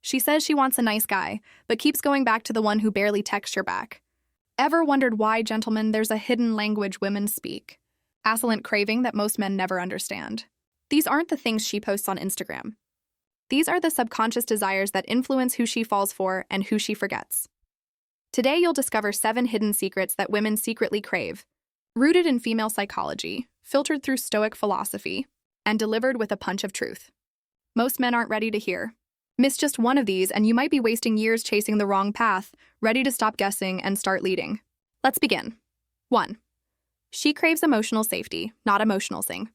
She says she wants a nice guy, but keeps going back to the one who barely texts her back. Ever wondered why, gentlemen, there's a hidden language women speak? Ascendant craving that most men never understand. These aren't the things she posts on Instagram. These are the subconscious desires that influence who she falls for and who she forgets. Today you'll discover 7 hidden secrets that women secretly crave, rooted in female psychology, filtered through Stoic philosophy, and delivered with a punch of truth. Most men aren't ready to hear. Miss just one of these and you might be wasting years chasing the wrong path, ready to stop guessing and start leading. Let's begin. 1. She craves emotional safety, not emotional sing.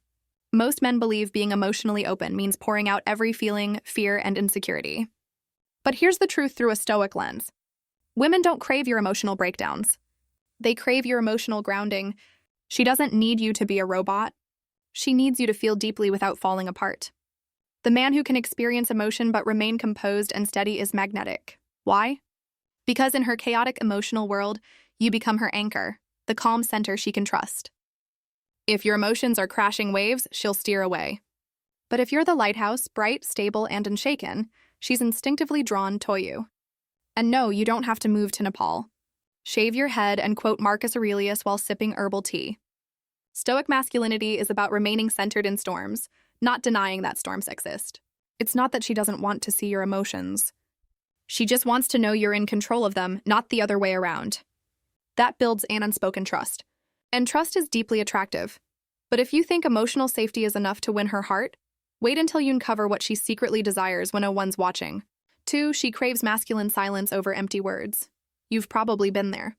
Most men believe being emotionally open means pouring out every feeling, fear, and insecurity. But here's the truth through a Stoic lens. Women don't crave your emotional breakdowns. They crave your emotional grounding. She doesn't need you to be a robot. She needs you to feel deeply without falling apart. The man who can experience emotion but remain composed and steady is magnetic. Why? Because in her chaotic emotional world, you become her anchor, the calm center she can trust. If your emotions are crashing waves, she'll steer away. But if you're the lighthouse, bright, stable, and unshaken, she's instinctively drawn to you. And no, you don't have to move to Nepal. Shave your head and quote Marcus Aurelius while sipping herbal tea. Stoic masculinity is about remaining centered in storms, not denying that storms exist. It's not that she doesn't want to see your emotions. She just wants to know you're in control of them, not the other way around. That builds an unspoken trust. And trust is deeply attractive. But if you think emotional safety is enough to win her heart, wait until you uncover what she secretly desires when no one's watching. 2. She craves masculine silence over empty words. You've probably been there.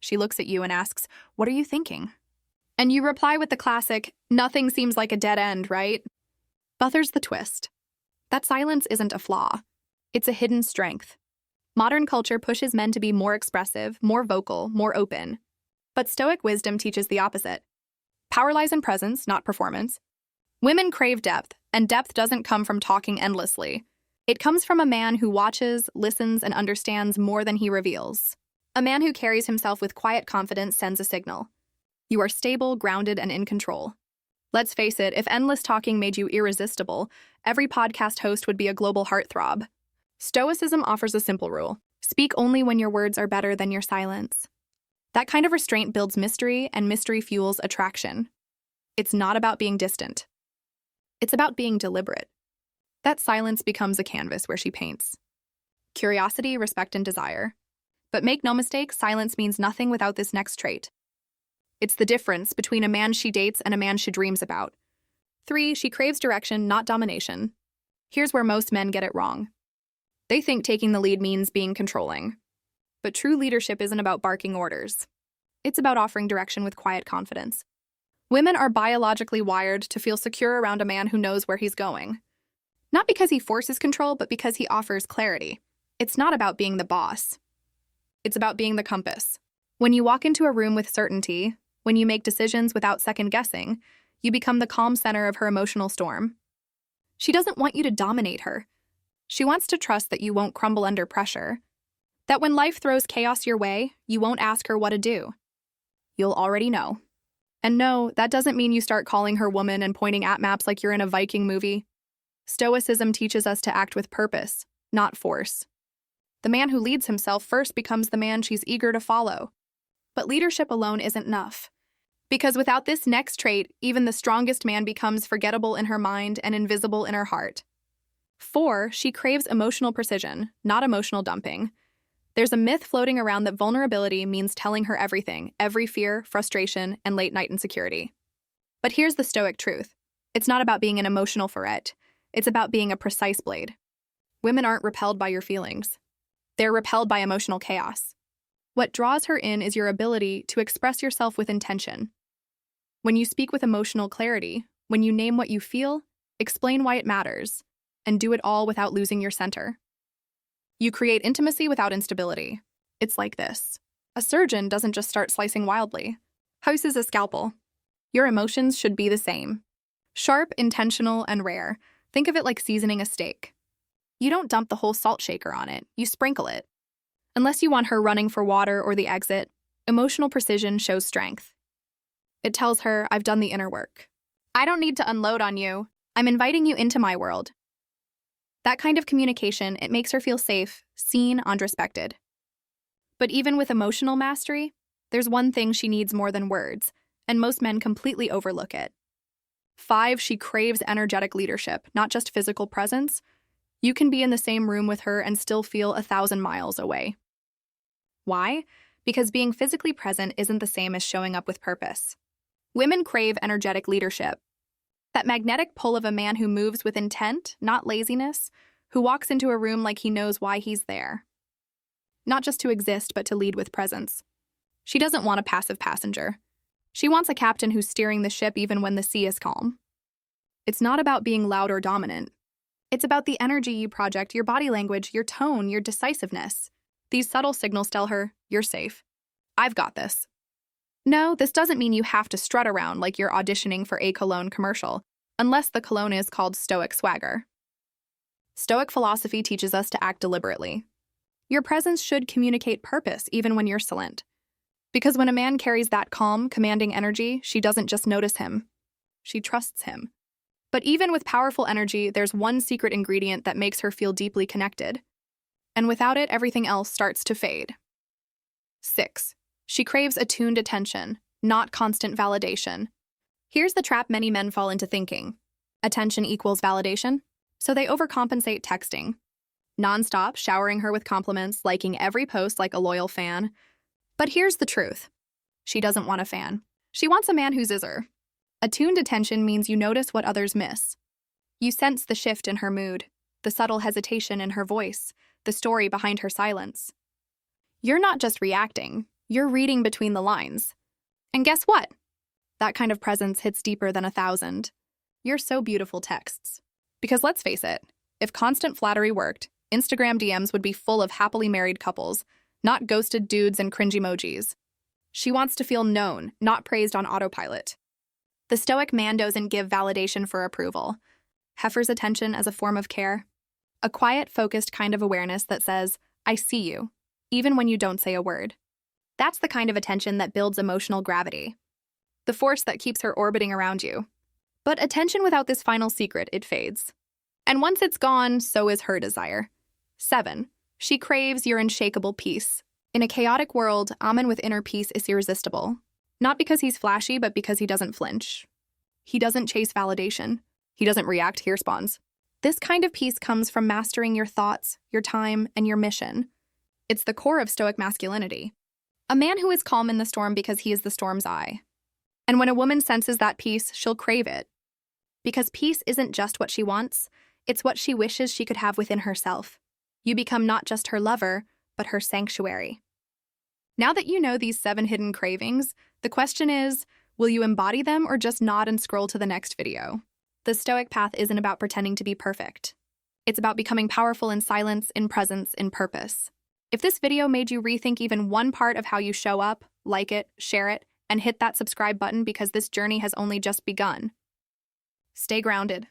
She looks at you and asks, "What are you thinking?" And you reply with the classic, "Nothing seems like a dead end, right?" But there's the twist. That silence isn't a flaw. It's a hidden strength. Modern culture pushes men to be more expressive, more vocal, more open. But Stoic wisdom teaches the opposite. Power lies in presence, not performance. Women crave depth, and depth doesn't come from talking endlessly. It comes from a man who watches, listens, and understands more than he reveals. A man who carries himself with quiet confidence sends a signal. You are stable, grounded, and in control. Let's face it, if endless talking made you irresistible, every podcast host would be a global heartthrob. Stoicism offers a simple rule. Speak only when your words are better than your silence. That kind of restraint builds mystery, and mystery fuels attraction. It's not about being distant. It's about being deliberate. That silence becomes a canvas where she paints. Curiosity, respect, and desire. But make no mistake, silence means nothing without this next trait. It's the difference between a man she dates and a man she dreams about. 3. She craves direction, not domination. Here's where most men get it wrong. They think taking the lead means being controlling. But true leadership isn't about barking orders. It's about offering direction with quiet confidence. Women are biologically wired to feel secure around a man who knows where he's going. Not because he forces control, but because he offers clarity. It's not about being the boss. It's about being the compass. When you walk into a room with certainty, when you make decisions without second guessing, you become the calm center of her emotional storm. She doesn't want you to dominate her. She wants to trust that you won't crumble under pressure. That when life throws chaos your way, you won't ask her what to do. You'll already know. And no, that doesn't mean you start calling her woman and pointing at maps like you're in a Viking movie. Stoicism teaches us to act with purpose, not force. The man who leads himself first becomes the man she's eager to follow. But leadership alone isn't enough. Because without this next trait, even the strongest man becomes forgettable in her mind and invisible in her heart. 4. She craves emotional precision, not emotional dumping. There's a myth floating around that vulnerability means telling her everything, every fear, frustration, and late-night insecurity. But here's the Stoic truth. It's not about being an emotional ferret. It's about being a precise blade. Women aren't repelled by your feelings. They're repelled by emotional chaos. What draws her in is your ability to express yourself with intention. When you speak with emotional clarity, when you name what you feel, explain why it matters, and do it all without losing your center. You create intimacy without instability. It's like this. A surgeon doesn't just start slicing wildly. House is a scalpel. Your emotions should be the same. Sharp, intentional, and rare. Think of it like seasoning a steak. You don't dump the whole salt shaker on it, you sprinkle it. Unless you want her running for water or the exit, emotional precision shows strength. It tells her, I've done the inner work. I don't need to unload on you. I'm inviting you into my world. That kind of communication, it makes her feel safe, seen, and respected. But even with emotional mastery, there's one thing she needs more than words, and most men completely overlook it. 5, she craves energetic leadership, not just physical presence. You can be in the same room with her and still feel 1,000 miles away. Why? Because being physically present isn't the same as showing up with purpose. Women crave energetic leadership. That magnetic pull of a man who moves with intent, not laziness, who walks into a room like he knows why he's there. Not just to exist, but to lead with presence. She doesn't want a passive passenger. She wants a captain who's steering the ship even when the sea is calm. It's not about being loud or dominant. It's about the energy you project, your body language, your tone, your decisiveness. These subtle signals tell her, you're safe. I've got this. No, this doesn't mean you have to strut around like you're auditioning for a cologne commercial, unless the cologne is called Stoic swagger. Stoic philosophy teaches us to act deliberately. Your presence should communicate purpose even when you're silent. Because when a man carries that calm, commanding energy, she doesn't just notice him. She trusts him. But even with powerful energy, there's one secret ingredient that makes her feel deeply connected. And without it, everything else starts to fade. 6. She craves attuned attention, not constant validation. Here's the trap many men fall into thinking. Attention equals validation, so they overcompensate texting. Non-stop, showering her with compliments, liking every post like a loyal fan. But here's the truth. She doesn't want a fan. She wants a man who's her. Attuned attention means you notice what others miss. You sense the shift in her mood, the subtle hesitation in her voice, the story behind her silence. You're not just reacting, you're reading between the lines. And guess what? That kind of presence hits deeper than 1,000. You're so beautiful texts. Because let's face it, if constant flattery worked, Instagram DMs would be full of happily married couples, not ghosted dudes and cringe emojis. She wants to feel known, not praised on autopilot. The Stoic man doesn't give validation for approval. Heifers attention as a form of care. A quiet, focused kind of awareness that says, I see you, even when you don't say a word. That's the kind of attention that builds emotional gravity. The force that keeps her orbiting around you. But attention without this final secret, it fades. And once it's gone, so is her desire. 7. She craves your unshakable peace. In a chaotic world, Amen with inner peace is irresistible. Not because he's flashy, but because he doesn't flinch. He doesn't chase validation. He doesn't react, he responds. This kind of peace comes from mastering your thoughts, your time, and your mission. It's the core of Stoic masculinity. A man who is calm in the storm because he is the storm's eye. And when a woman senses that peace, she'll crave it. Because peace isn't just what she wants, it's what she wishes she could have within herself. You become not just her lover, but her sanctuary. Now that you know these 7 hidden cravings, the question is, will you embody them or just nod and scroll to the next video? The Stoic path isn't about pretending to be perfect. It's about becoming powerful in silence, in presence, in purpose. If this video made you rethink even one part of how you show up, like it, share it, and hit that subscribe button because this journey has only just begun. Stay grounded.